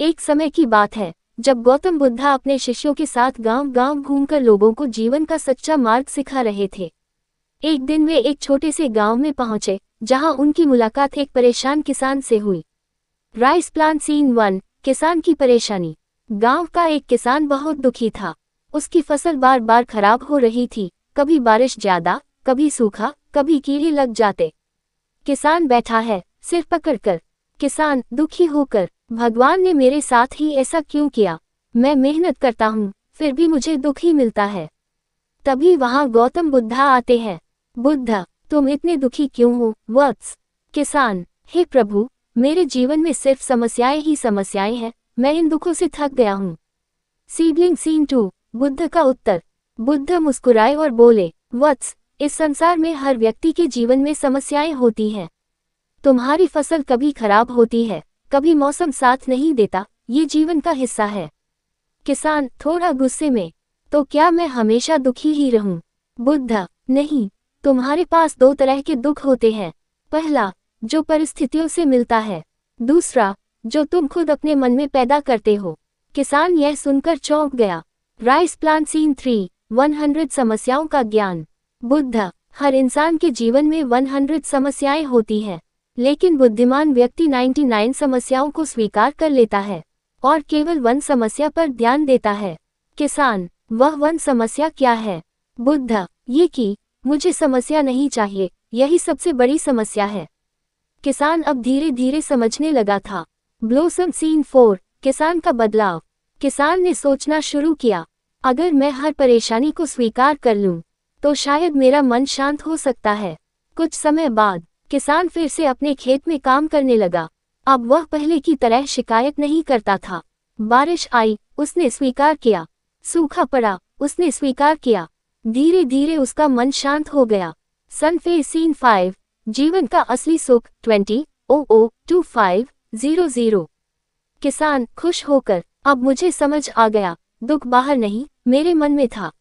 एक समय की बात है जब गौतम बुद्धा अपने शिष्यों के साथ गांव-गांव घूमकर लोगों को जीवन का सच्चा मार्ग सिखा रहे थे। एक दिन वे एक छोटे से गांव में पहुंचे, जहां उनकी मुलाकात एक परेशान किसान से हुई। Rice plant scene 1। किसान की परेशानी। गांव का एक किसान बहुत दुखी था। उसकी फसल बार बार खराब हो रही थी, कभी बारिश ज्यादा, कभी सूखा, कभी कीड़े लग जाते। किसान बैठा है, सिर पकड़कर। किसान दुखी होकर, भगवान ने मेरे साथ ही ऐसा क्यों किया? मैं मेहनत करता हूँ, फिर भी मुझे दुख ही मिलता है। तभी वहां गौतम बुद्धा आते हैं। बुद्धा, तुम इतने दुखी क्यों हो वत्स? किसान, हे प्रभु, मेरे जीवन में सिर्फ समस्याएं ही समस्याएं हैं, मैं इन दुखों से थक गया हूँ। Seedling scene 2। बुद्ध का उत्तर। बुद्ध मुस्कुराए और बोले, वत्स, इस संसार में हर व्यक्ति के जीवन में समस्याएं होती हैं। तुम्हारी फसल कभी खराब होती है, कभी मौसम साथ नहीं देता, ये जीवन का हिस्सा है। किसान थोड़ा गुस्से में, तो क्या मैं हमेशा दुखी ही रहूं? बुद्ध, नहीं, तुम्हारे पास दो तरह के दुख होते हैं। पहला, जो परिस्थितियों से मिलता है। दूसरा, जो तुम खुद अपने मन में पैदा करते हो। किसान यह सुनकर चौंक गया। Rice plant scene 3। 100 समस्याओं का ज्ञान। बुद्ध, हर इंसान के जीवन में 100 समस्याएं होती हैं, लेकिन बुद्धिमान व्यक्ति 99 समस्याओं को स्वीकार कर लेता है और केवल 1 समस्या पर ध्यान देता है। किसान, वह 1 समस्या क्या है? बुद्ध, ये कि मुझे समस्या नहीं चाहिए, यही सबसे बड़ी समस्या है। किसान अब धीरे धीरे समझने लगा था। Blossom scene 4। किसान का बदलाव। किसान ने सोचना शुरू किया, अगर मैं हर परेशानी को स्वीकार कर लूं, तो शायद मेरा मन शांत हो सकता है। कुछ समय बाद किसान फिर से अपने खेत में काम करने लगा। अब वह पहले की तरह शिकायत नहीं करता था। बारिश आई, उसने स्वीकार किया। सूखा पड़ा, उसने स्वीकार किया। धीरे धीरे उसका मन शांत हो गया। सनफेज सीन 5। जीवन का असली सुख 20:25:00। किसान खुश होकर, अब मुझे समझ आ गया, दुख बाहर नहीं, मेरे मन में था।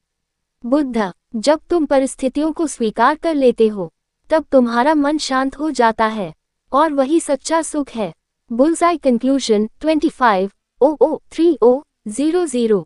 बुद्ध, जब तुम परिस्थितियों को स्वीकार कर लेते हो, तब तुम्हारा मन शांत हो जाता है, और वही सच्चा सुख है। Bullseye conclusion 25:00:30:00।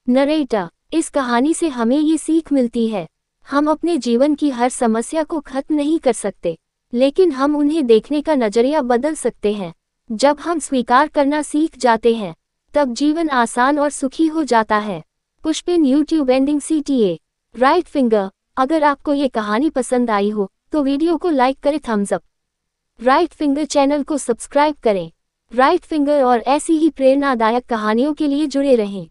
नरेटर, इस कहानी से हमें ये सीख मिलती है, हम अपने जीवन की हर समस्या को खत्म नहीं कर सकते, लेकिन हम उन्हें देखने का नजरिया बदल सकते हैं। जब हम स्वीकार करना सीख जाते हैं, तब जीवन आसान और सुखी हो जाता है। पुष्पिन YouTube ending CTA। Right finger, अगर आपको ये कहानी पसंद आई हो, तो वीडियो को लाइक करें, thumbs up. Right finger channel को सब्सक्राइब करें। राइट फिंगर और ऐसी ही प्रेरणादायक कहानियों के लिए जुड़े रहें।